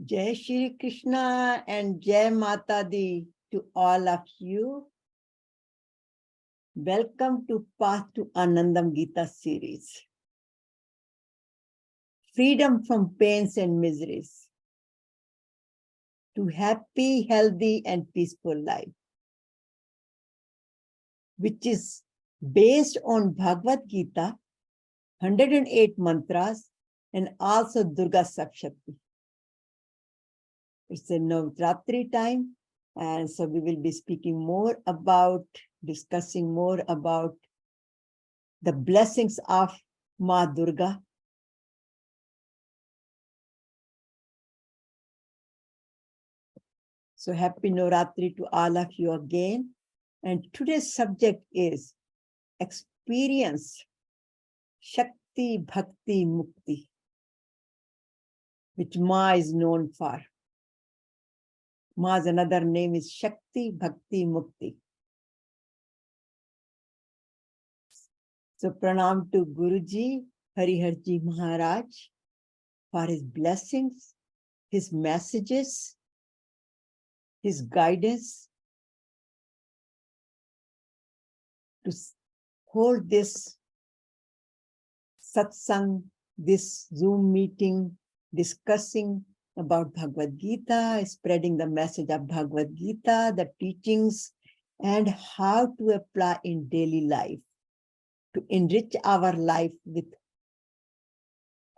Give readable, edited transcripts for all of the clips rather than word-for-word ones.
Jai Shri Krishna and Jai Mata Di to all of you. Welcome to Path to Anandam Gita series. Freedom from pains and miseries to happy, healthy and peaceful life, which is based on Bhagavad Gita, 108 mantras and also Durga Sapshakti. It's a Navratri time, and so we will be speaking more about, discussing more about the blessings of Ma Durga. So happy Navratri to all of you again. And today's subject is experience Shakti Bhakti Mukti, which Ma is known for. Ma's another name is Shakti Bhakti Mukti. So pranam to Guruji, Hariharji Maharaj, for his blessings, his messages, his guidance to hold this satsang, this Zoom meeting, discussing about Bhagavad Gita, spreading the message of Bhagavad Gita, the teachings, and how to apply in daily life to enrich our life with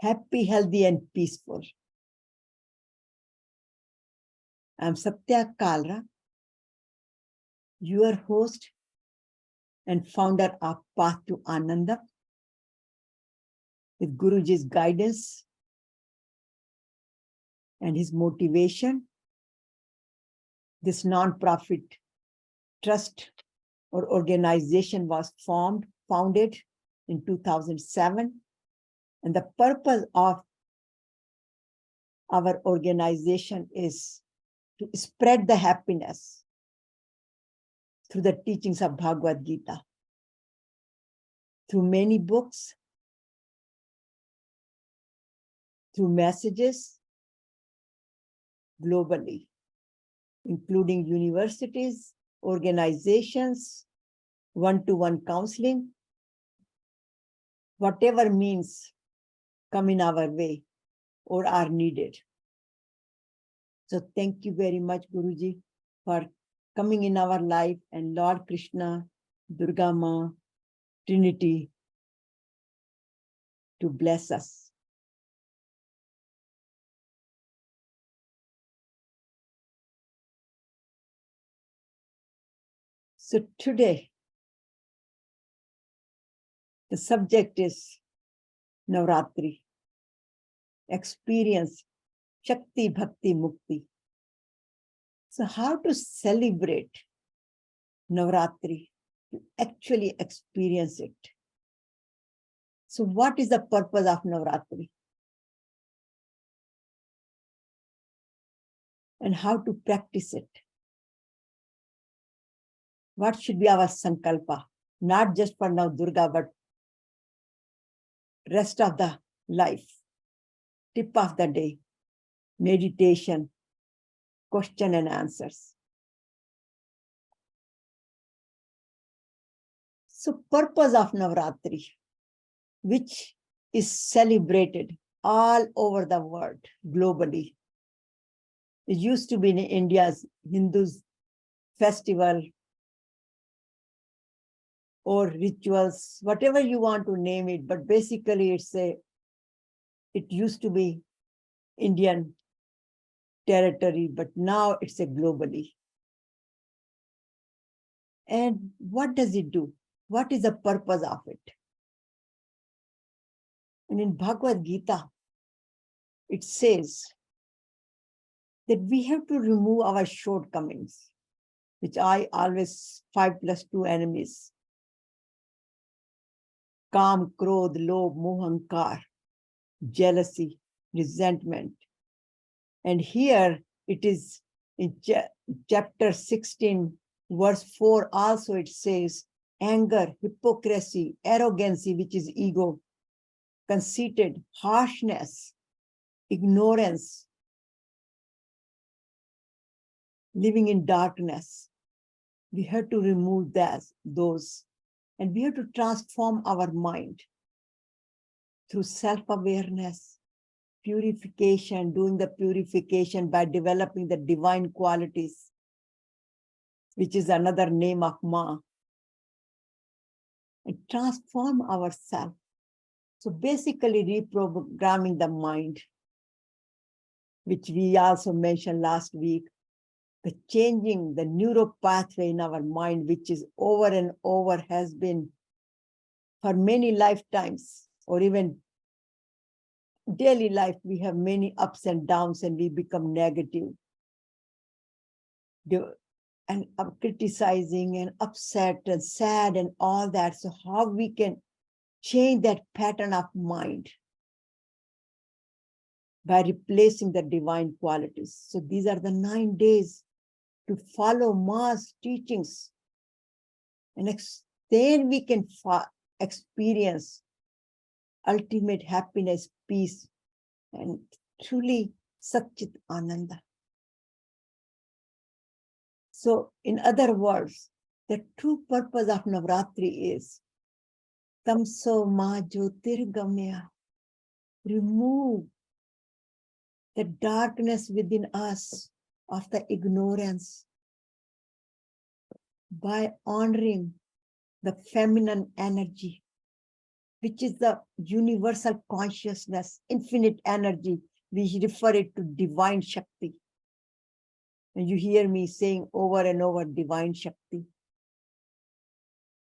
happy, healthy, and peaceful. I'm Satya Kalra, your host and founder of Path to Anandam. With Guruji's guidance and his motivation, this non-profit trust or organization was founded in 2007. And the purpose of our organization is to spread the happiness through the teachings of Bhagavad Gita, through many books, through messages globally, including universities, organizations, one-to-one counseling, whatever means come in our way or are needed. So thank you very much, Guruji, for coming in our life, and Lord Krishna, Durga Ma, Trinity, to bless us. So today, the subject is Navratri, experience Shakti Bhakti Mukti. So how to celebrate Navratri, to actually experience it. So what is the purpose of Navratri? And how to practice it? What should be our sankalpa? Not just for now Durga, but rest of the life. Tip of the day, meditation, question and answers. So purpose of Navratri, which is celebrated all over the world, globally. It used to be in India's Hindus' festival or rituals, whatever you want to name it, but basically it used to be Indian territory, but now it's a globally. And what does it do? What is the purpose of it? And in Bhagavad Gita, it says that we have to remove our shortcomings, which I always 5 + 2 enemies. Kam, Krodh, Lobh, Mohankar, jealousy, resentment. And here it is in chapter 16, verse 4, also it says, anger, hypocrisy, arrogancy, which is ego, conceited, harshness, ignorance, living in darkness. We have to remove those, and we have to transform our mind through self-awareness, purification, doing the purification by developing the divine qualities, which is another name of Ma, and transform ourselves. So basically reprogramming the mind, which we also mentioned last week, the changing the neural pathway in our mind, which is over and over has been for many lifetimes, or even daily life, we have many ups and downs and we become negative and criticizing and upset and sad and all that. So how we can change that pattern of mind? By replacing the divine qualities. So these are the 9 days to follow Ma's teachings. And then we can experience ultimate happiness, peace, and truly Satchit Ananda. So in other words, the true purpose of Navratri is Tamso Ma Jyotirgamya. Remove the darkness within us of the ignorance by honoring the feminine energy, which is the universal consciousness, infinite energy. We refer it to divine Shakti. And you hear me saying over and over, divine Shakti.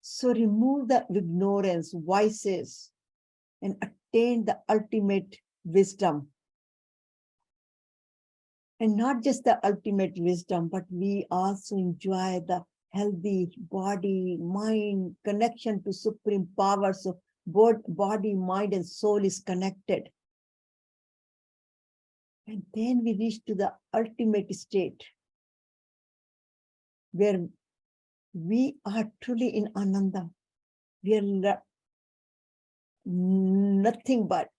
So remove the ignorance, vices, and attain the ultimate wisdom. And not just the ultimate wisdom, but we also enjoy the healthy body, mind, connection to supreme power. So both body, mind, and soul is connected. And then we reach to the ultimate state where we are truly in Anandam. We are nothing but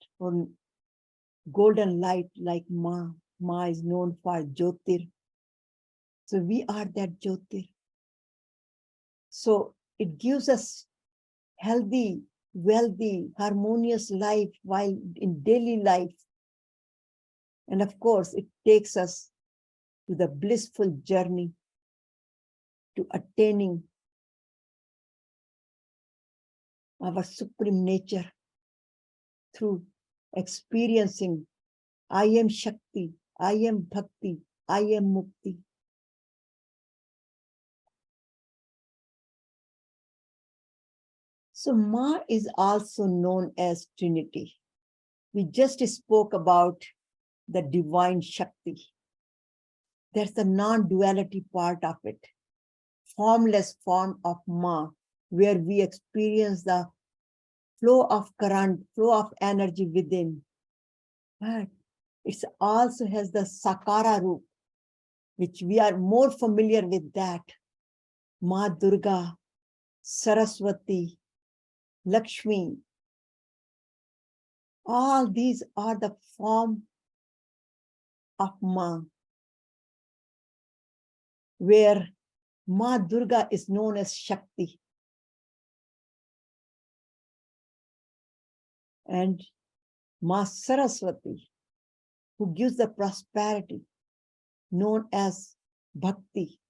golden light like Ma. Ma is known for Jyotir. So we are that Jyotir. So it gives us healthy, wealthy, harmonious life while in daily life. And of course, it takes us to the blissful journey to attaining our supreme nature through experiencing I am Shakti, I am Bhakti, I am Mukti. So Ma is also known as Trinity. We just spoke about the divine Shakti. There's the non-duality part of it. Formless form of Ma, where we experience the flow of current, flow of energy within. But it also has the Sakara Roop, which we are more familiar with that. Ma Durga, Saraswati, Lakshmi. All these are the form of Ma, where Ma Durga is known as Shakti. And Ma Saraswati, who gives the prosperity, known as Bhakti.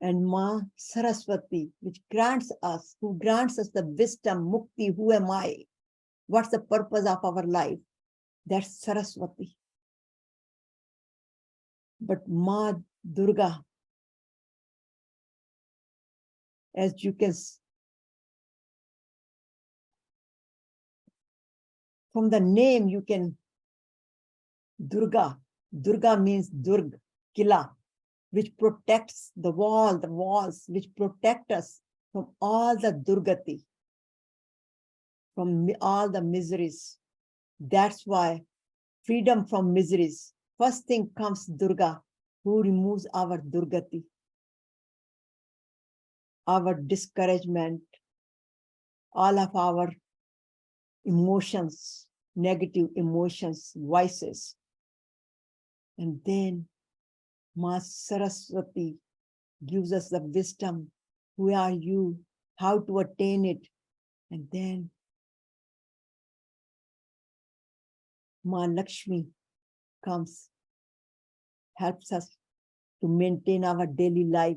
And Ma Saraswati, which grants us, who grants us the wisdom, Mukti, who am I? What's the purpose of our life? That's Saraswati. But Ma Durga, as you can, from the name you can, Durga. Durga means Durg, Kila, which protects the walls, which protect us from all the Durgati, from all the miseries. That's why freedom from miseries. First thing comes Durga, who removes our Durgati, our discouragement, all of our emotions, negative emotions, vices. And then Ma Saraswati gives us the wisdom. Who are you? How to attain it? And then Ma Lakshmi comes, helps us to maintain our daily life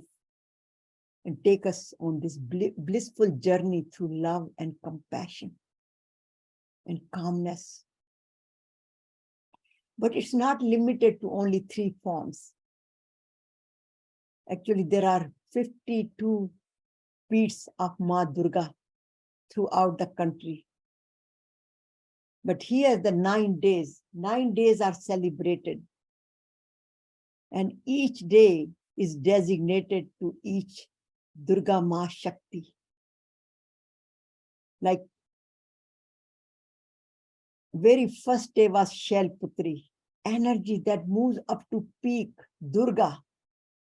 and take us on this blissful journey through love and compassion and calmness. But it's not limited to only 3 forms. Actually, there are 52 peats of Ma Durga throughout the country. But here the 9 days are celebrated. And each day is designated to each Durga Ma Shakti. Like very first day was Shailputri, energy that moves up to peak, Durga.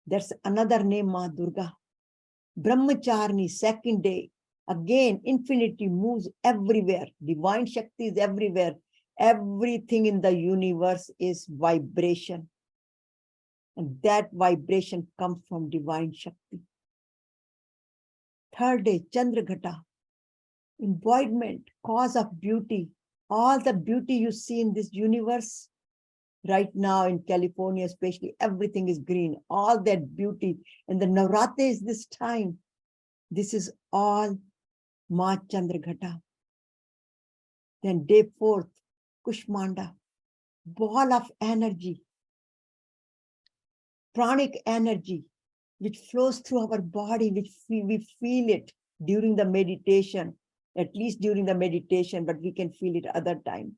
That's another name, Ma Durga. Brahmacharni, second day, again, infinity moves everywhere. Divine Shakti is everywhere. Everything in the universe is vibration. And that vibration comes from divine Shakti. Third day, Chandraghata, embodiment, cause of beauty. All the beauty you see in this universe, right now in California especially, everything is green. All that beauty. And the Navratri is this time. This is all Ma Chandraghata. Then day 4th, Kushmanda, ball of energy, pranic energy, which flows through our body, which we feel it during the meditation, at least during the meditation, but we can feel it other time.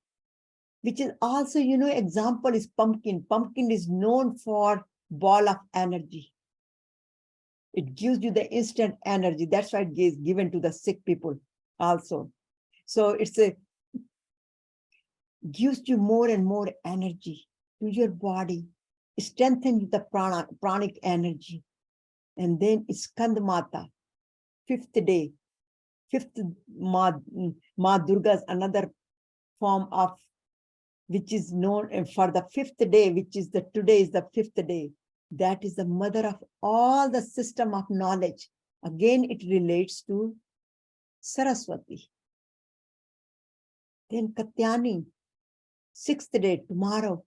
Which is also, example is pumpkin. Pumpkin is known for ball of energy. It gives you the instant energy. That's why it is given to the sick people also. So gives you more and more energy to your body, strengthens the pranic energy. And then Skandamata, 5th day, 5th Ma Durga is another form of, which is known for the 5th day, which is today is the 5th day. That is the mother of all the system of knowledge. Again, it relates to Saraswati. Then Katyani, 6th day, tomorrow,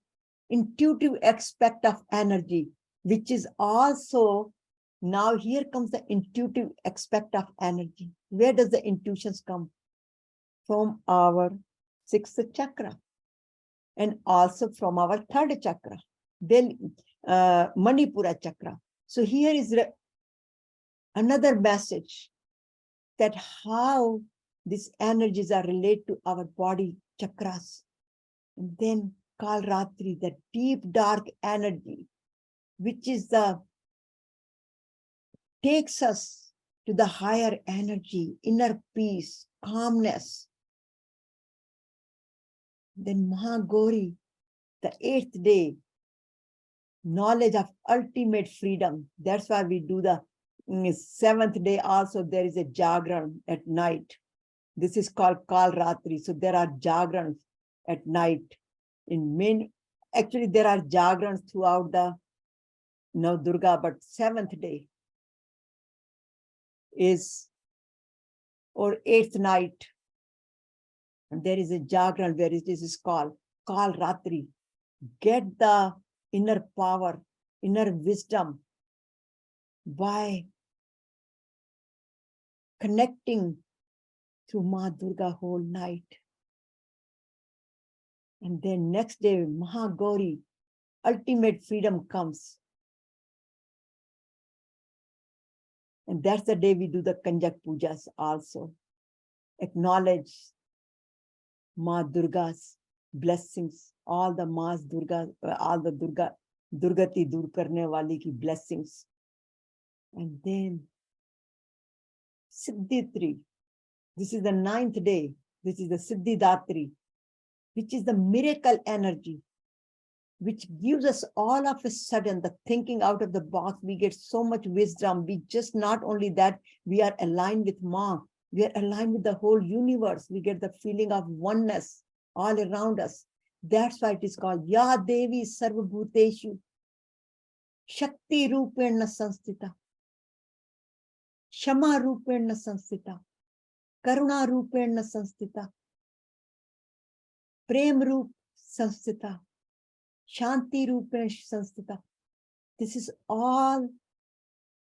intuitive aspect of energy, which is also, now here comes the intuitive aspect of energy. Where does the intuitions come? From our 6th chakra and also from our 3rd chakra, Manipura chakra. So here is another message that how these energies are related to our body chakras. And then Kalratri, the deep dark energy, which is takes us to the higher energy, inner peace, calmness. Then Mahagauri, the 8th day, knowledge of ultimate freedom. That's why we do the 7th day also. There is a Jagran at night. This is called Kalratri. So there are Jagrans at night. Actually, there are Jagrans throughout the Durga, but 7th day is, or 8th night, and there is a Jagran where it is called Kalratri. Get the inner power, inner wisdom by connecting to Ma Durga whole night. And then next day, Mahagauri, ultimate freedom comes. And that's the day we do the Kanjak Pujas also. Acknowledge Ma Durga's blessings, all the Ma's Durga, all the Durgati Dur Karne Wali ki blessings. And then Siddhitri, this is the 9th day. This is the Siddhidatri, which is the miracle energy, which gives us all of a sudden the thinking out of the box. We get so much wisdom. We just, not only that, we are aligned with Ma. We are aligned with the whole universe. We get the feeling of oneness all around us. That's why it is called Ya Devi Sarvabhuteshu Shakti Rupena Sanstita, Shama Rupena Sanstita, Karuna Rupena Sanstita, Prem Rup Sanstita, Shanti Rupena Sanstita. This is all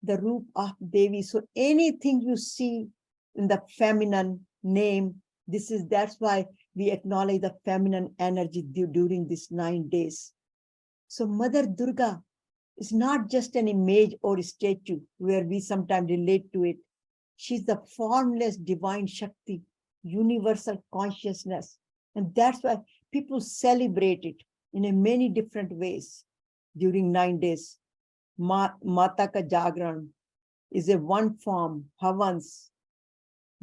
the Roop of Devi. So anything you see in the feminine name, that's why we acknowledge the feminine energy during these 9 days. So Mother Durga is not just an image or a statue where we sometimes relate to it. She's the formless divine Shakti, universal consciousness. And that's why people celebrate it in a many different ways during 9 days. Mata Ka Jagran is a one form, Havans,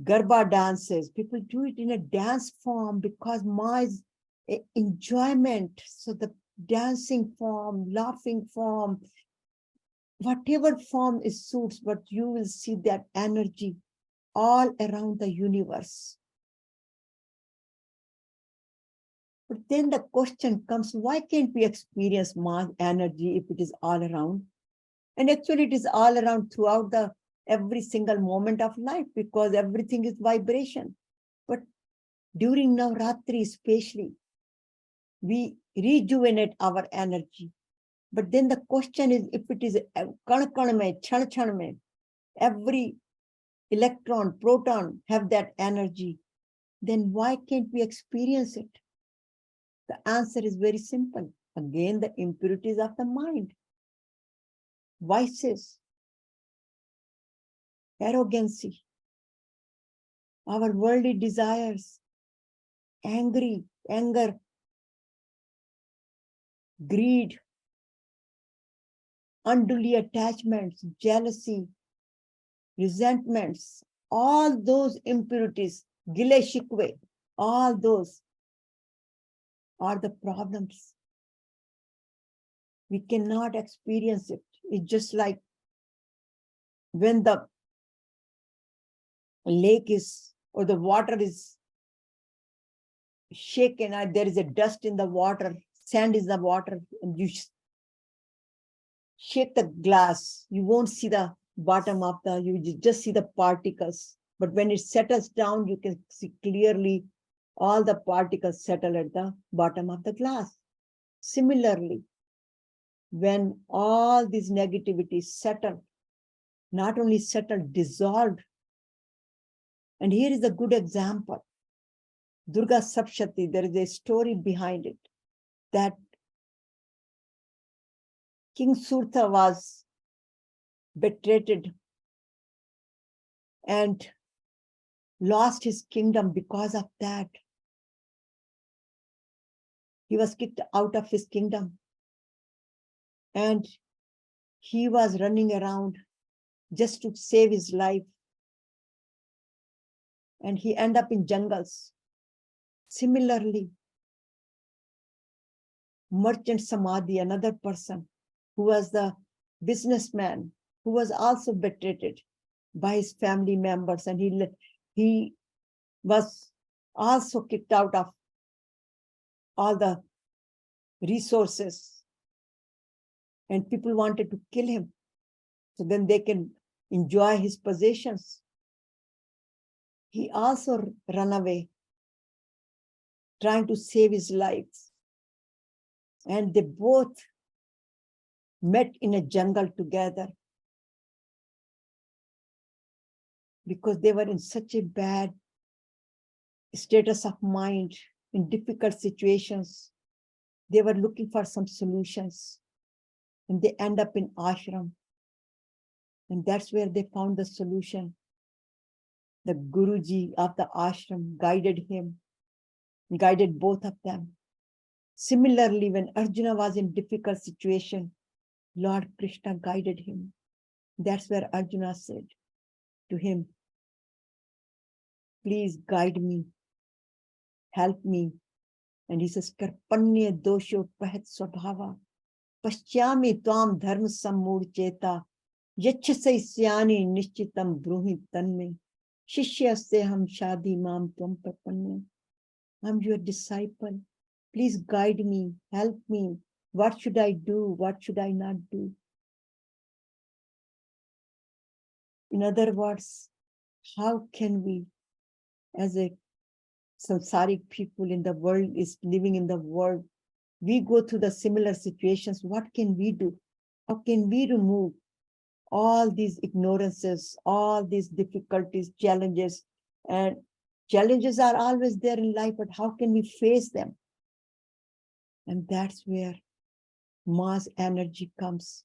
Garba dances. People do it in a dance form because Ma is enjoyment. So the dancing form, laughing form, whatever form it suits, but you will see that energy all around the universe. But then the question comes, why can't we experience Ma's energy if it is all around? And actually it is all around throughout every single moment of life, because everything is vibration. But during Navratri especially, we rejuvenate our energy. But then the question is, if it is kan mein, chan mein, every electron, proton have that energy, then why can't we experience it? The answer is very simple. Again, the impurities of the mind, vices, arrogancy, our worldly desires, anger, greed, unduly attachments, jealousy, resentments, all those impurities, gile shikwe, all those are the problems. We cannot experience it. It's just like when the lake is, or the water is shaken, and there is a dust in the water, sand is the water, and you shake the glass, you won't see the bottom of you just see the particles. But when it settles down, you can see clearly all the particles settle at the bottom of the glass. Similarly, when all these negativities settle, not only settle, dissolved. And here is a good example. Durga Sapshati, there is a story behind it, that King Surtha was betrayed and lost his kingdom because of that. He was kicked out of his kingdom. And he was running around just to save his life. And he ended up in jungles. Similarly, Merchant Samadhi, another person who was the businessman, who was also betrayed by his family members, and he was also kicked out of all the resources, and people wanted to kill him so then they can enjoy his possessions. He also ran away, trying to save his life. And they both met in a jungle together because they were in such a bad status of mind, in difficult situations. They were looking for some solutions, and they end up in ashram. And that's where they found the solution. The Guruji of the ashram guided both of them. Similarly, when Arjuna was in difficult situation, Lord Krishna guided him. That's where Arjuna said to him, please guide me, help me. And he says, Karpanya dosho pahat Svabhava, paschyami tvam dharma sammurcheta, yachasai syani nishchitam bruhi tanme, shishya se ham shadi mam tvam prapanya. I'm your disciple. Please guide me, help me. What should I do? What should I not do? In other words, how can we, as a samsaric people in the world, is living in the world, we go through the similar situations. What can we do? How can we remove all these ignorances, all these difficulties, challenges? And challenges are always there in life, but how can we face them? And that's where mass energy comes.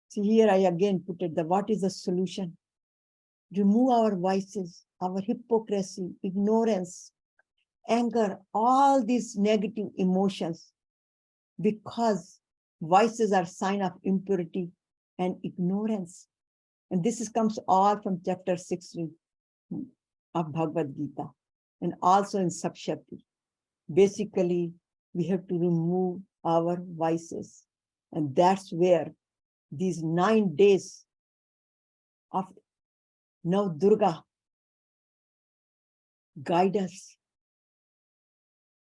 See, here I again put it, what is the solution? Remove our vices, our hypocrisy, ignorance, anger, all these negative emotions, because vices are sign of impurity and ignorance. And this comes all from chapter 16 of Bhagavad Gita, and also in Shakti. Basically, we have to remove our vices. And that's where these 9 days of now Durga guide us,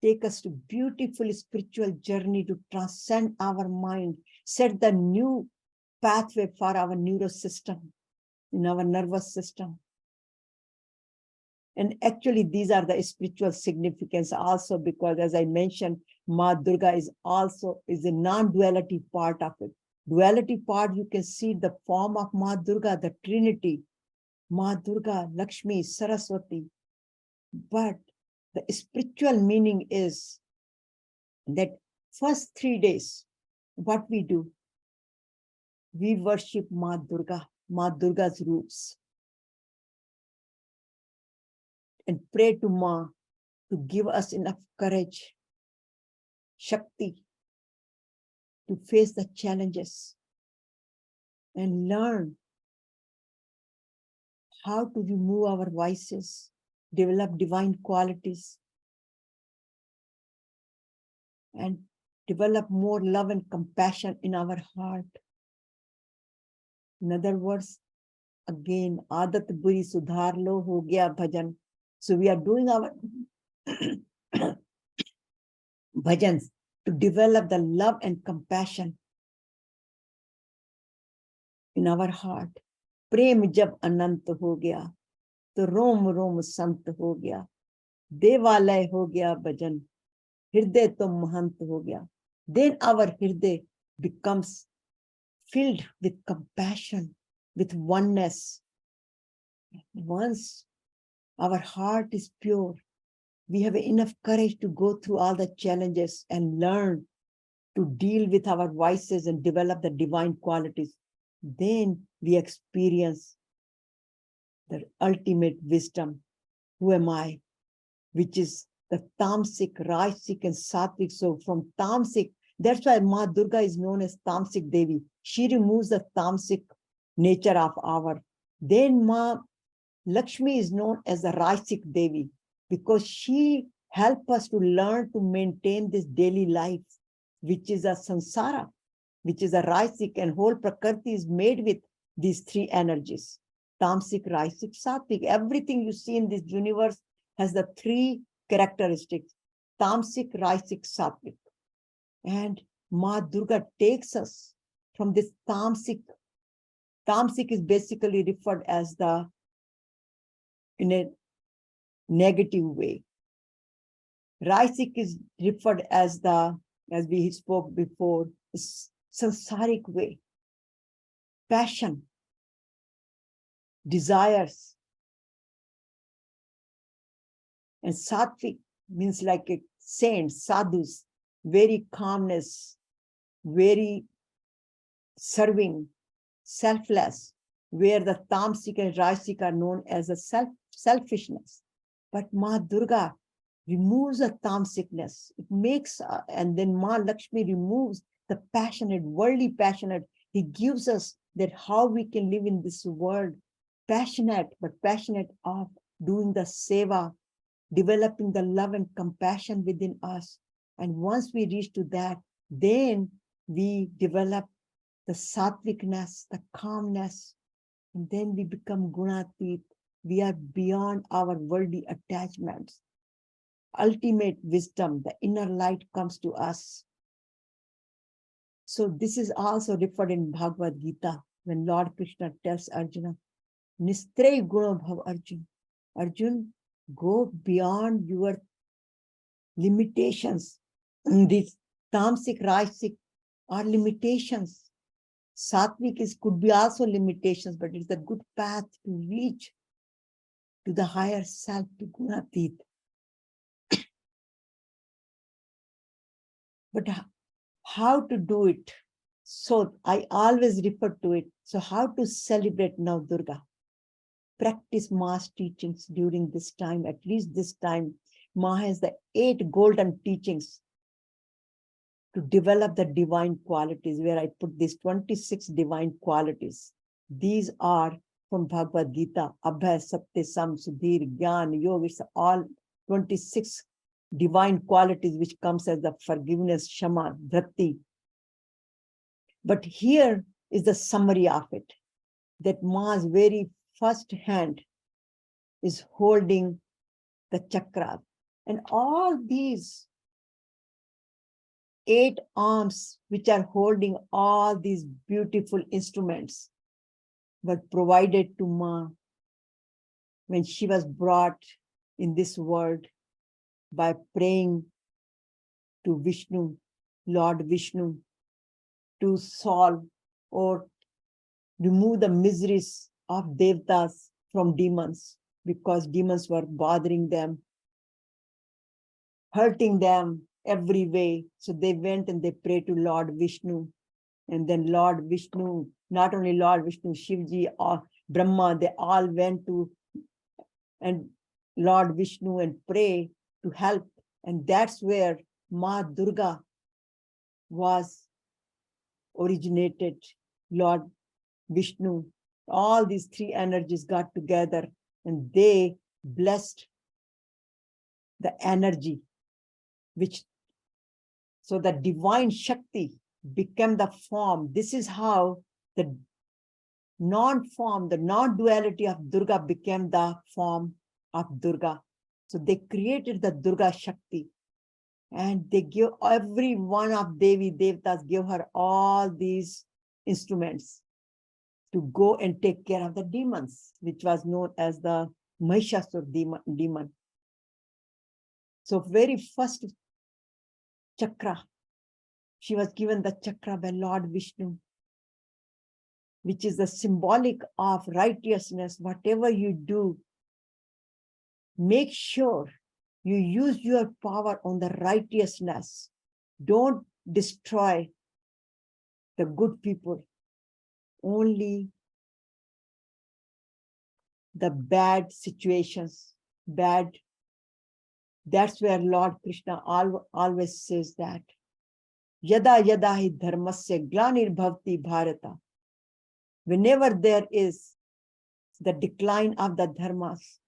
take us to beautiful spiritual journey to transcend our mind, set the new pathway for our neurosystem, in our nervous system. And actually, these are the spiritual significance also, because as I mentioned, Ma Durga is also a non-duality part of it. Duality part, you can see the form of Ma Durga, the Trinity, Ma Durga, Lakshmi, Saraswati. But the spiritual meaning is that first 3 days, what we do, we worship Ma Durga, Ma Durga's roots, and pray to Ma to give us enough courage, Shakti, to face the challenges and learn how to remove our vices, develop divine qualities, and develop more love and compassion in our heart. In other words, again, Adat Buri Sudhar Lo Ho Gaya Bhajan. So we are doing our bhajans to develop the love and compassion in our heart. Prem jab anant ho gaya, to rom rom sant ho gaya, devalay ho gaya bhajan, hirday to mahant ho gaya. Then our hirday becomes filled with compassion, with oneness. Once our heart is pure, we have enough courage to go through all the challenges and learn to deal with our vices and develop the divine qualities. Then we experience the ultimate wisdom. Who am I? Which is the Tamsic, Rajasic, and Sattvic. So from Tamsic, that's why Ma Durga is known as Tamsic Devi. She removes the Tamsic nature of our. Then Ma Lakshmi is known as the Rajasic Devi, because she helps us to learn to maintain this daily life, which is a samsara, which is a Rajasic, and whole Prakriti is made with these 3 energies. Tamsic, Rajasic, Sattvic. Everything you see in this universe has the 3 characteristics: Tamsic, Rajasic, Sattvic. And Ma Durga takes us from this Tamsic. Tamsic is basically referred as the, in a negative way. Rajasic is referred as the, as we spoke before, samsaric way. Passion, desires. And Sattvic means like a saint, sadhus, very calmness, very serving, selfless, where the Tamsic and Rajasic are known as a selfishness. But Ma Durga removes the tamsicness. It makes, and then Ma Lakshmi removes the passionate, worldly passionate. He gives us that how we can live in this world, passionate, but passionate of doing the seva, developing the love and compassion within us. And once we reach to that, then we develop the sattvicness, the calmness, and then we become gunatit. We are beyond our worldly attachments. ultimate wisdom, the inner light comes to us. So this is also referred in Bhagavad Gita when Lord Krishna tells Arjuna, Nistrey Guna Bhav Arjun. Arjun, go beyond your limitations. These tamasic, rajasic are limitations. Sattvic could be also limitations, but it's a good path to reach to the higher self, to Gunatit. But how to do it? So I always refer to it. So how to celebrate now Durga? Practice mass teachings during this time, at least this time. Ma has the 8 golden teachings to develop the divine qualities, where I put these 26 divine qualities. These are from Bhagavad Gita, Abhay, Satya, Sam, Sudhir, Gyan, Yoga. It's all 26 divine qualities which comes as the forgiveness, Shama, Bhakti. But here is the summary of it, that Ma's very first hand is holding the chakra. And all these 8 arms which are holding all these beautiful instruments were provided to Ma when she was brought in this world by praying to Vishnu, Lord Vishnu, to solve or remove the miseries of Devatas from demons, because demons were bothering them, hurting them every way. So they went and they prayed to Lord Vishnu. And then Lord Vishnu, not only Lord Vishnu, Shivji or Brahma, they all went to and Lord Vishnu and pray to help. And that's where Ma Durga was originated. Lord Vishnu, all these 3 energies got together and they blessed the energy, which so the divine Shakti became the form. This is how the non-form, the non-duality of Durga became the form of Durga. So they created the Durga Shakti, and they give every one of Devi Devatas, give her all these instruments to go and take care of the demons, which was known as the Mahishasur demon. So very first chakra, she was given the chakra by Lord Vishnu, which is the symbolic of righteousness. Whatever you do, make sure you use your power on the righteousness. Don't destroy the good people. Only the bad situations, bad. That's where Lord Krishna always says that. Yada yada hi dharmasya glanir bhavati bharata. Whenever there is the decline of the dharmas,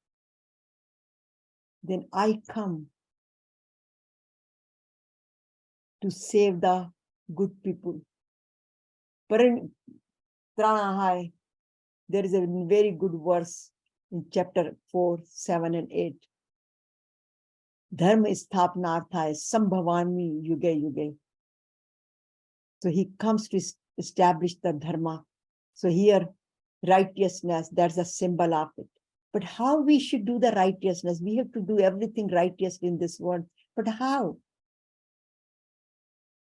then I come to save the good people. There is a very good verse in chapter 4, 7, and 8. Dharma isthapnarthaya sambhavami yuge yuge. So he comes to establish the dharma. So here, righteousness, that's a symbol of it. But how we should do the righteousness? We have to do everything righteous in this world. But how?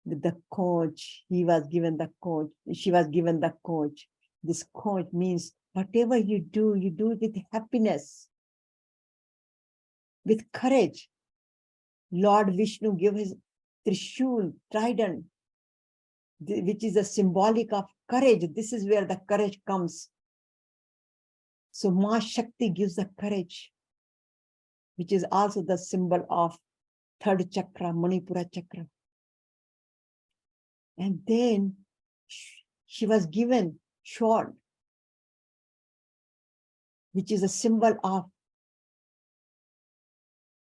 With the coach, he was given the coach. She was given the coach. This coach means whatever you do it with happiness, with courage. Lord Vishnu gave his Trishul, trident, which is a symbolic of courage. This is where the courage comes. So Ma Shakti gives the courage, which is also the symbol of 3rd chakra, Manipura chakra. And then she was given sword, which is a symbol of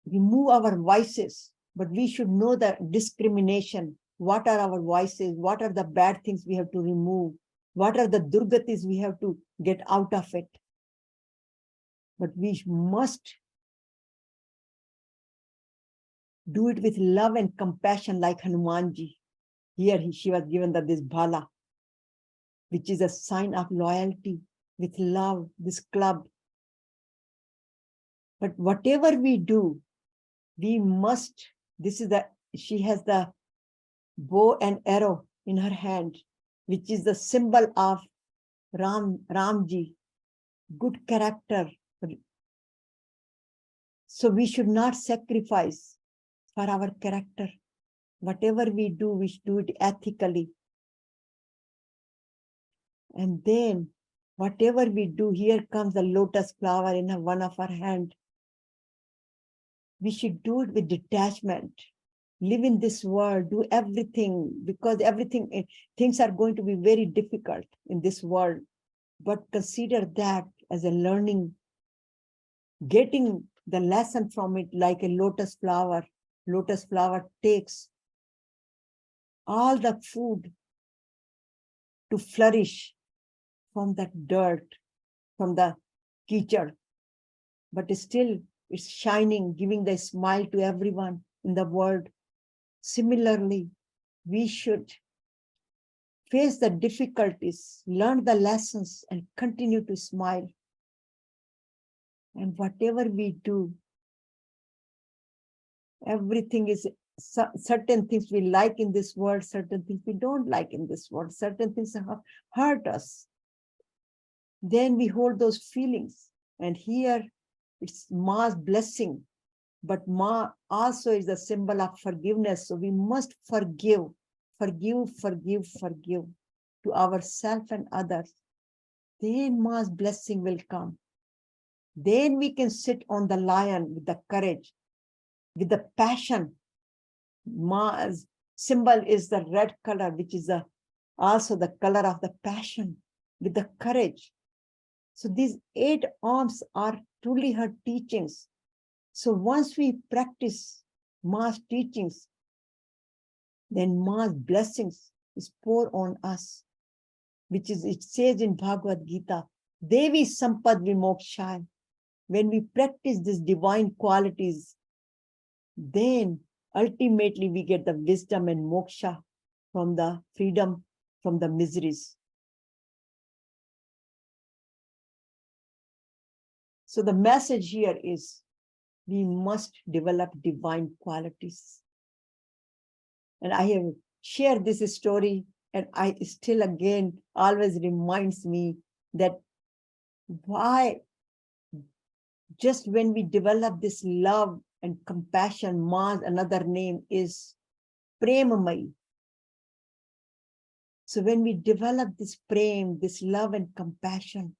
remove our vices, but we should know the discrimination. What are our vices? What are the bad things we have to remove? What are the durgatis we have to get out of it? But we must Do it with love and compassion like Hanumanji. Here she was given this bhala, which is a sign of loyalty, with love, this club. But whatever we do, we must, she has the bow and arrow in her hand, which is the symbol of Ramji, good character. So we should not sacrifice for our character. Whatever we do, we should do it ethically. And then whatever we do, here comes the lotus flower in one of our hand. We should do it with detachment. Live in this world, do everything, because things are going to be very difficult in this world. But consider that as a learning, getting the lesson from it like a lotus flower. Lotus flower takes all the food to flourish from that dirt, from the kitchen, but still it's shining, giving the smile to everyone in the world. Similarly, we should face the difficulties, learn the lessons, and continue to smile. And whatever we do, everything is certain things we like in this world, certain things we don't like in this world, certain things hurt us. Then we hold those feelings. And here it's Ma's blessing, but Ma also is a symbol of forgiveness. So we must forgive to ourselves and others. Then Ma's blessing will come. Then we can sit on the lion with the courage, with the passion. Ma's symbol is the red color, which is also the color of the passion, with the courage. So these 8 arms are truly her teachings. So once we practice Ma's teachings, then Ma's blessings is poured on us, which is, it says in Bhagavad Gita, Devi Sampad Vimokshaya. When we practice these divine qualities, then ultimately we get the wisdom and moksha from the freedom from the miseries. So the message here is we must develop divine qualities. And I have shared this story, and I still again always reminds me that why just when we develop this love and compassion, Ma's another name is Premamai. So when we develop this prem, this love and compassion,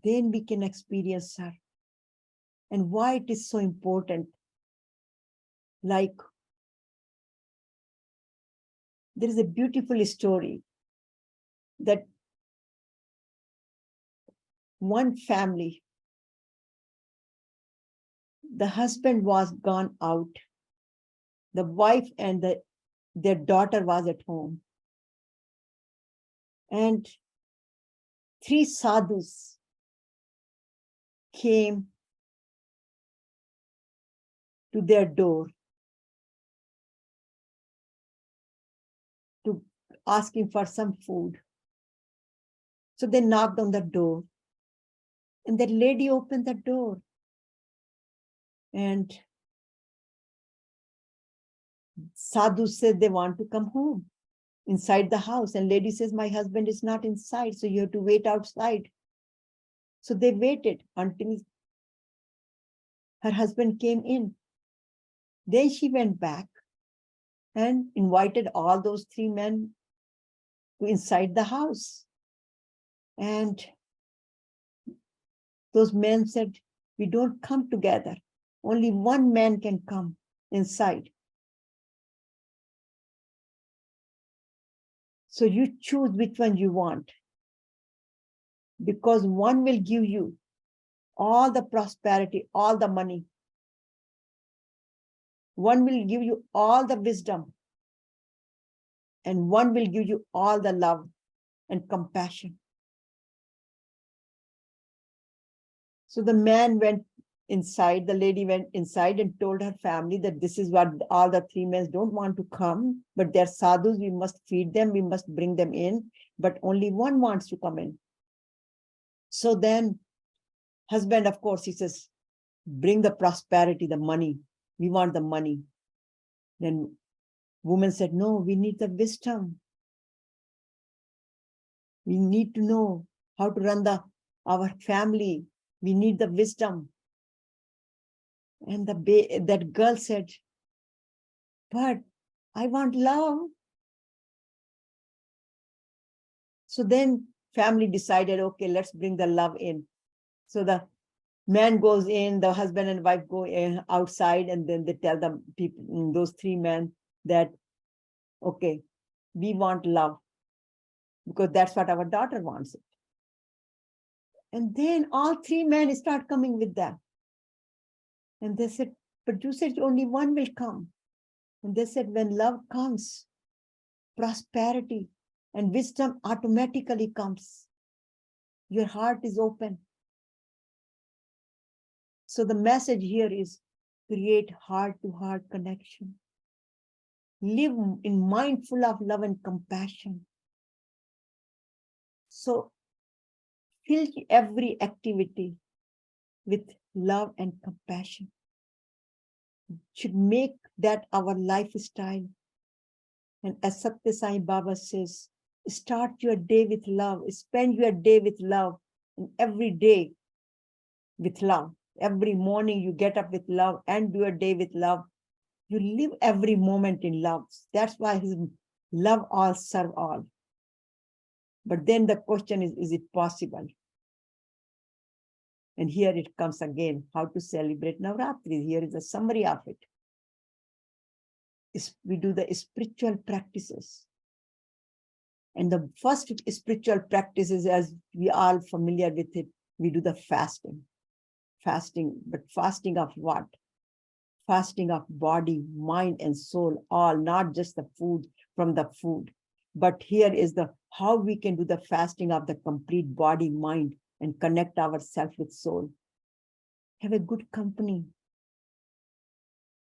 then we can experience her. And why it is so important. Like, there is a beautiful story that one family, the husband was gone out, the wife and their daughter was at home. And 3 sadhus came to their door to asking for some food. So they knocked on the door, and that lady opened the door. And sadhu said they want to come home inside the house. And lady says, my husband is not inside, so you have to wait outside. So they waited until her husband came in. Then she went back and invited all those 3 men to inside the house. And those men said, we don't come together. Only one man can come inside. So you choose which one you want, because one will give you all the prosperity, all the money. One will give you all the wisdom, and one will give you all the love and compassion. So the man went inside. The lady went inside and told her family that this is what all the three men don't want to come, but they're sadhus, we must feed them, we must bring them in, but only one wants to come in. So then husband, of course, he says, bring the prosperity, the money. We want the money. Then woman said, no, we need the wisdom. We need to know how to run our family. We need the wisdom. And that girl said, but I want love. So then family decided, okay, let's bring the love in. So the man goes in, the husband and wife go in outside, and then they tell the people, those three men, that, okay, we want love because that's what our daughter wants it. And then all three men start coming with them. And they said, but you said only one will come. And they said, when love comes, prosperity and wisdom automatically comes. Your heart is open. So the message here is create heart-to-heart connection. Live in mindful of love and compassion. So fill every activity with love and compassion. Should make that our lifestyle. And as Satya Sai Baba says, start your day with love, spend your day with love, and every day with love. Every morning you get up with love and do your day with love. You live every moment in love. That's why his love all, serve all. But then the question is it possible? And here it comes again, how to celebrate Navratri. Here is a summary of it. We do the spiritual practices. And the first spiritual practice is, as we are all familiar with it, we do the fasting. Fasting, but fasting of what? Fasting of body, mind, and soul, all, not just the food from the food. But here is the how we can do the fasting of the complete body, mind, and connect ourselves with soul. Have a good company.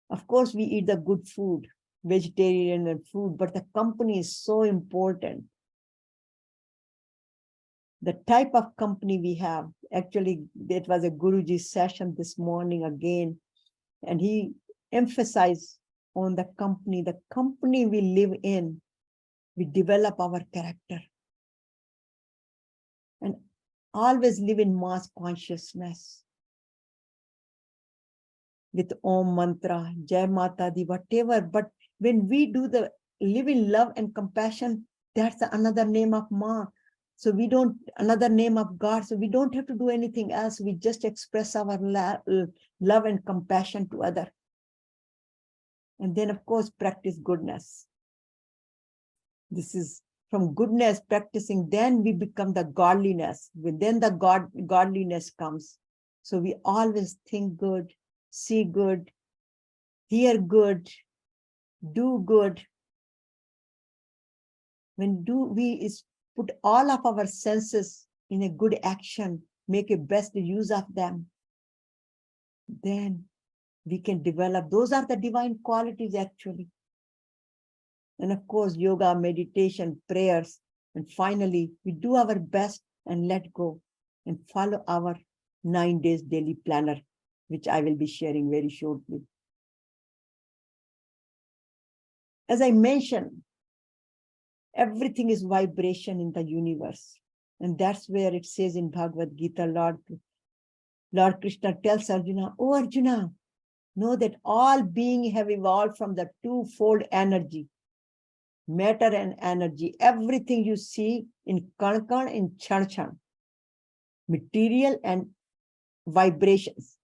Of course, we eat the good food, vegetarian and food, but the company is so important. The type of company we have, actually, it was a Guruji session this morning again, and he emphasized on the company we live in, we develop our character. And always live in mass consciousness. With Om mantra, Jai Mata Di, whatever. But when we do the live in love and compassion, that's another name of Ma. So we don't, another name of God. So we don't have to do anything else. We just express our love and compassion to others. And then, of course, practice goodness. This is from goodness practicing, then we become the godliness. Then the godliness comes. So we always think good, see good, hear good, do good. When we put all of our senses in a good action, make a best use of them, then we can develop. Those are the divine qualities actually. And of course, yoga, meditation, prayers. And finally, we do our best and let go and follow our 9 days daily planner, which I will be sharing very shortly. As I mentioned, everything is vibration in the universe. And that's where it says in Bhagavad Gita, Lord Krishna tells Arjuna, oh Arjuna, know that all beings have evolved from the twofold energy, matter and energy. Everything you see in Kan in Chan, material and vibrations.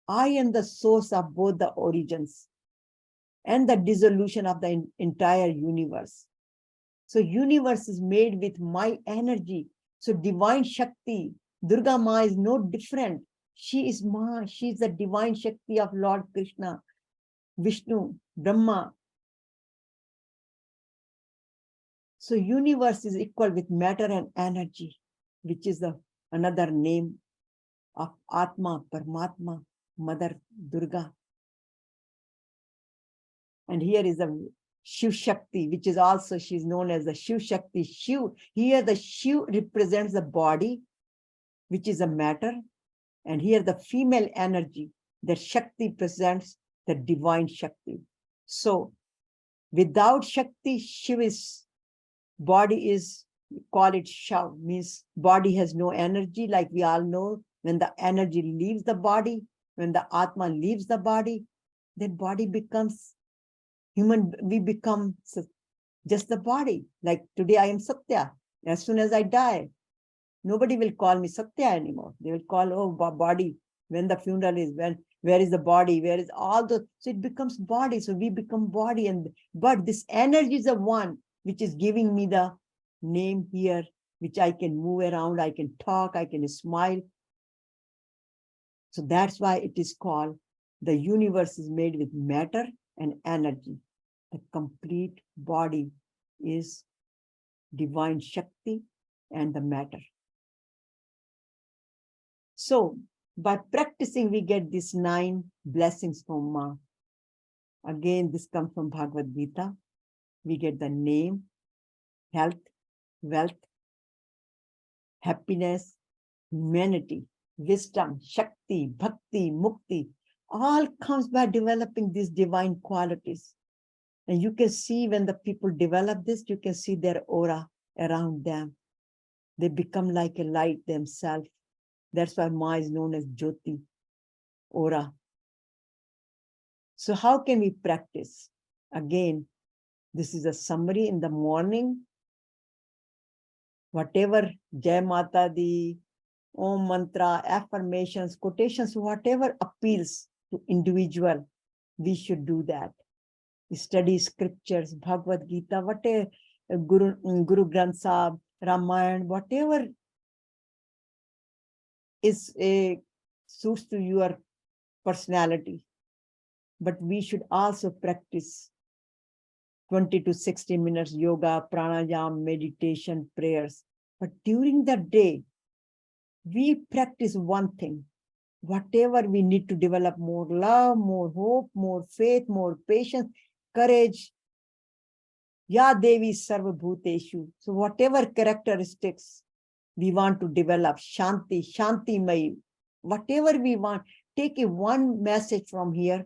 I am the source of both the origins and the dissolution of the entire universe. So universe is made with my energy. So divine Shakti, Durga Ma is no different. She is Ma, she is the divine Shakti of Lord Krishna, Vishnu, Brahma. So universe is equal with matter and energy, which is another name of Atma, Paramatma. Mother Durga. And here is a Shiv Shakti, which is also, she's known as the Shiv Shakti. Shiv, here the Shiv represents the body, which is a matter. And here the female energy, the Shakti presents the divine Shakti. So without Shakti, Shiv is, body is, call it Shav, means body has no energy. Like we all know, when the energy leaves the body, when the Atma leaves the body, then body becomes human, we become just the body. Like today I am Satya. As soon as I die, nobody will call me Satya anymore. They will call, oh, body. When the funeral is, where is the body? Where is all the, so it becomes body. So we become body. But this energy is the one which is giving me the name here, which I can move around, I can talk, I can smile. So that's why it is called, the universe is made with matter and energy. The complete body is divine Shakti and the matter. So by practicing, we get these 9 blessings from Ma. Again, this comes from Bhagavad Gita. We get the name, health, wealth, happiness, humanity, wisdom, Shakti, Bhakti, Mukti. All comes by developing these divine qualities. And you can see when the people develop this, you can see their aura around them. They become like a light themselves. That's why Ma is known as Jyoti, aura. So how can we practice? Again, this is a summary in the morning. Whatever Jai Mata Di, Om Mantra, affirmations, quotations, whatever appeals to individual, we should do that. Study scriptures, Bhagavad Gita, whatever, Guru Granth Sahib, Ramayana, whatever is suits to your personality. But we should also practice 20 to 60 minutes yoga, pranayama, meditation, prayers. But during the day, we practice one thing. Whatever we need to develop more love, more hope, more faith, more patience, courage. Ya Devi Sarva Bhuteshu. So whatever characteristics we want to develop, Shanti, Shanti Mai, whatever we want, take a one message from here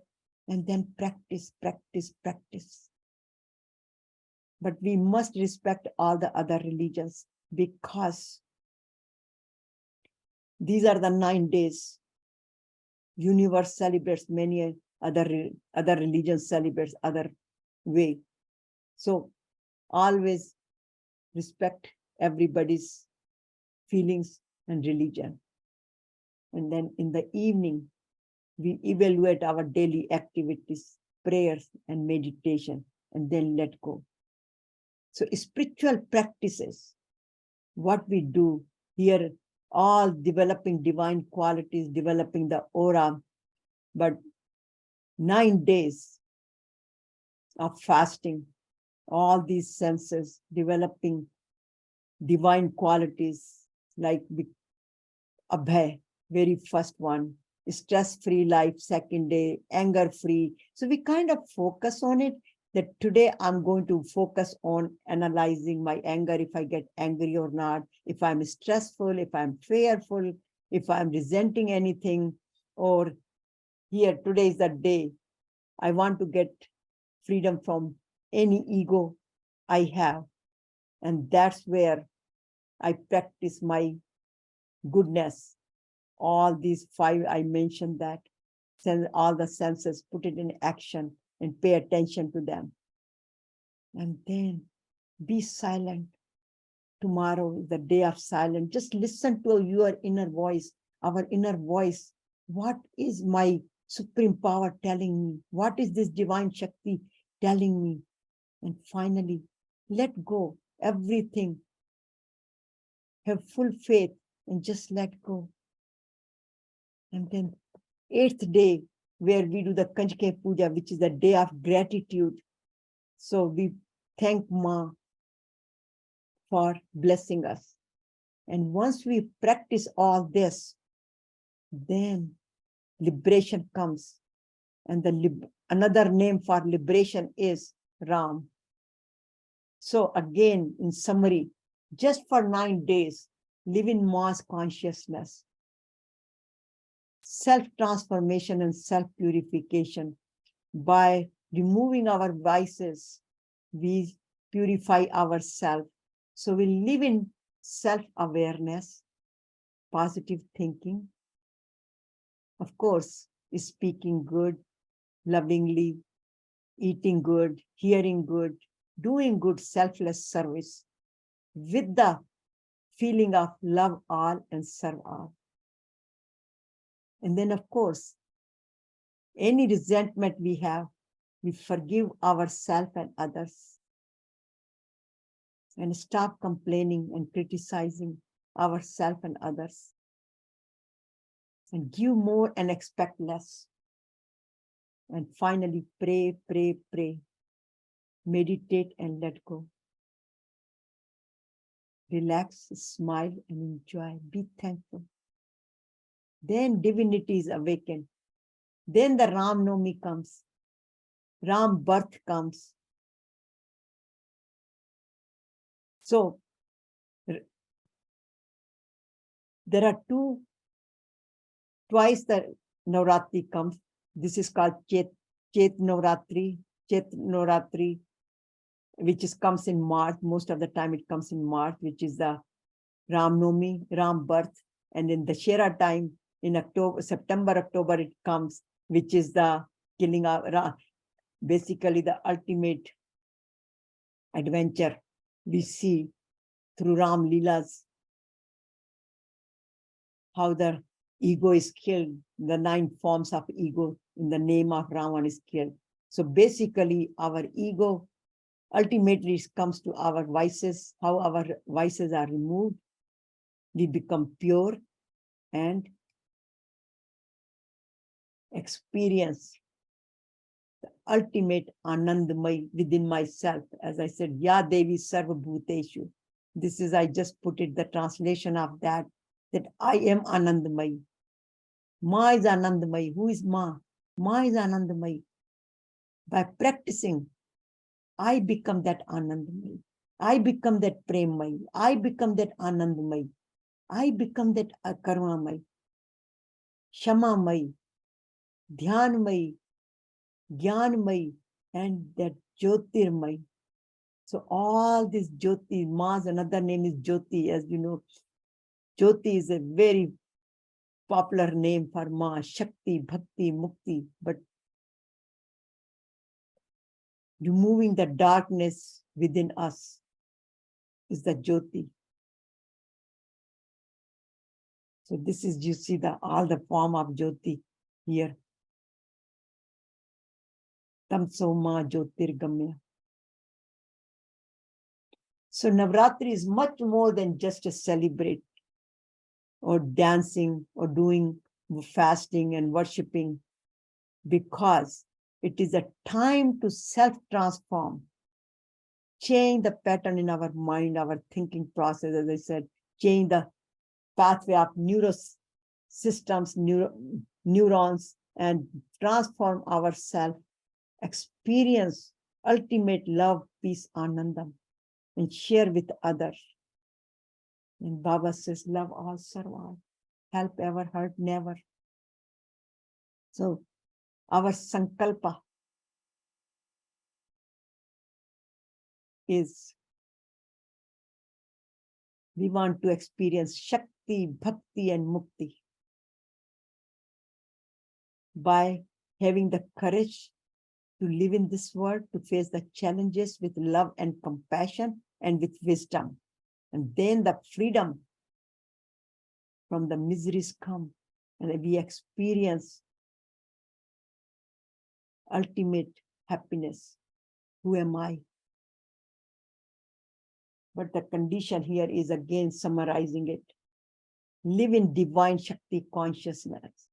and then practice, practice, practice. But we must respect all the other religions, because these are the 9 days. Universe celebrates, many other religions celebrates other way. So always respect everybody's feelings and religion. And then in the evening, we evaluate our daily activities, prayers and meditation, and then let go. So spiritual practices, what we do here, all developing divine qualities, developing the aura, but 9 days of fasting, all these senses, developing divine qualities like Abhay, very first one, stress-free life, second day, anger-free. So we kind of focus on it, that today I'm going to focus on analyzing my anger, if I get angry or not, if I'm stressful, if I'm fearful, if I'm resenting anything, or here, today is the day I want to get freedom from any ego I have. And that's where I practice my goodness. All these 5, I mentioned that, all the senses, put it in action and pay attention to them. And then be silent. Tomorrow is the day of silence. Just listen to your inner voice, our inner voice. What is my supreme power telling me? What is this divine Shakti telling me? And finally, let go everything. Have full faith and just let go. And then 8th day, where we do the Kanjke Puja, which is the day of gratitude. So we thank Ma for blessing us. And once we practice all this, then liberation comes. And another name for liberation is Ram. So again, in summary, just for 9 days, live in mass consciousness, self-transformation and self-purification. By removing our vices, we purify ourselves. So we live in self-awareness, positive thinking, of course, speaking good, lovingly, eating good, hearing good, doing good selfless service with the feeling of love all and serve all. And then, of course, any resentment we have, we forgive ourselves and others. And stop complaining and criticizing ourselves and others. And give more and expect less. And finally, pray, pray, pray. Meditate and let go. Relax, smile, and enjoy. Be thankful. Then divinity is awakened. Then the Ram Navami comes. Ram birth comes. So there are twice the Navratri comes. This is called Chet Navratri, which comes in March. Most of the time it comes in March, which is the Ram Navami, Ram birth. And in the Shera time, in September, October, it comes, which is the killing of Ram, basically the ultimate adventure we see through Ram Leelas, how the ego is killed, the 9 forms of ego in the name of Ravan is killed. So basically our ego ultimately comes to our vices, how our vices are removed. We become pure and experience the ultimate Anandamai within myself. As I said, Ya Devi Sarva Bhuteshu. This is, I just put it, the translation of that I am Anandamai. Ma is Anandamai. Who is Ma? Ma is Anandamai. By practicing, I become that Anandamai. I become that Premmai. I become that Anandamai. I become that Karmamai, Shamamai, Dhyanmai, Gyanmai, and that Jyotirmai. So all this Jyoti, Ma's another name is Jyoti, as you know. Jyoti is a very popular name for Ma, Shakti, Bhakti, Mukti, but removing the darkness within us is the Jyoti. So this is, you see all the form of Jyoti here. Tamso Ma Jyotirgamya. So Navratri is much more than just a celebrate or dancing or doing fasting and worshipping, because it is a time to self-transform, change the pattern in our mind, our thinking process, as I said, change the pathway of systems, neurons, and transform ourselves, experience ultimate love, peace, Anandam, and share with others. And Baba says, love all, serve all, help ever, hurt never. So our sankalpa is, we want to experience Shakti, Bhakti, and Mukti by having the courage to live in this world, to face the challenges with love and compassion and with wisdom. And then the freedom from the miseries come, and we experience ultimate happiness. Who am I? But the condition here is again summarizing it. Live in divine Shakti consciousness.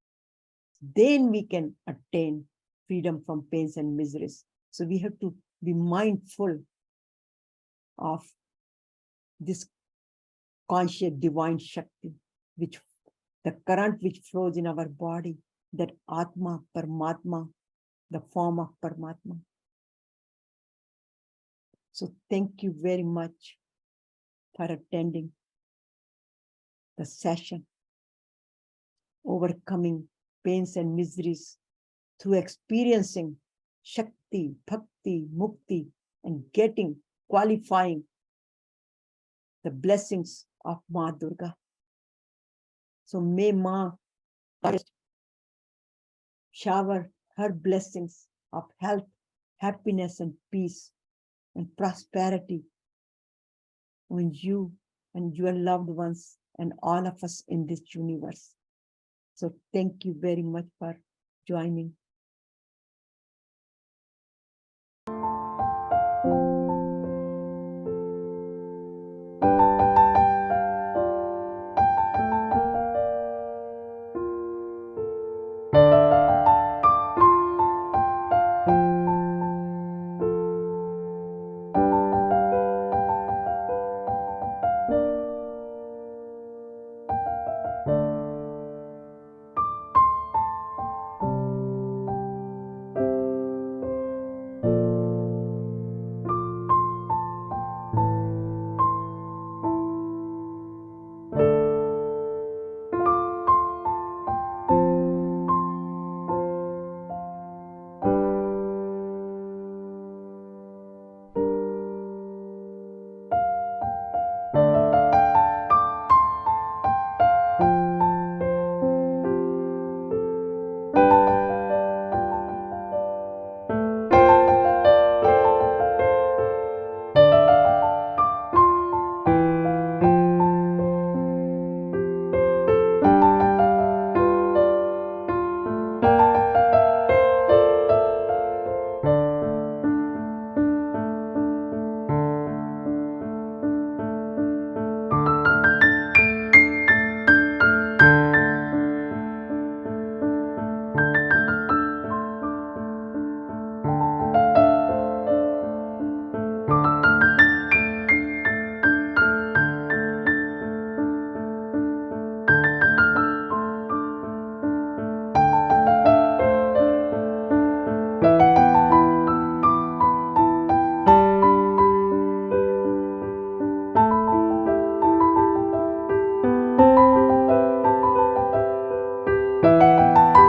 Then we can attain freedom from pains and miseries. So we have to be mindful of this conscious divine Shakti, which the current which flows in our body, that Atma, Paramatma, the form of Paramatma. So thank you very much for attending the session, overcoming pains and miseries through experiencing Shakti, Bhakti, Mukti, and qualifying the blessings of Ma Durga. So may Ma shower her blessings of health, happiness, and peace and prosperity on you and your loved ones and all of us in this universe. So thank you very much for joining.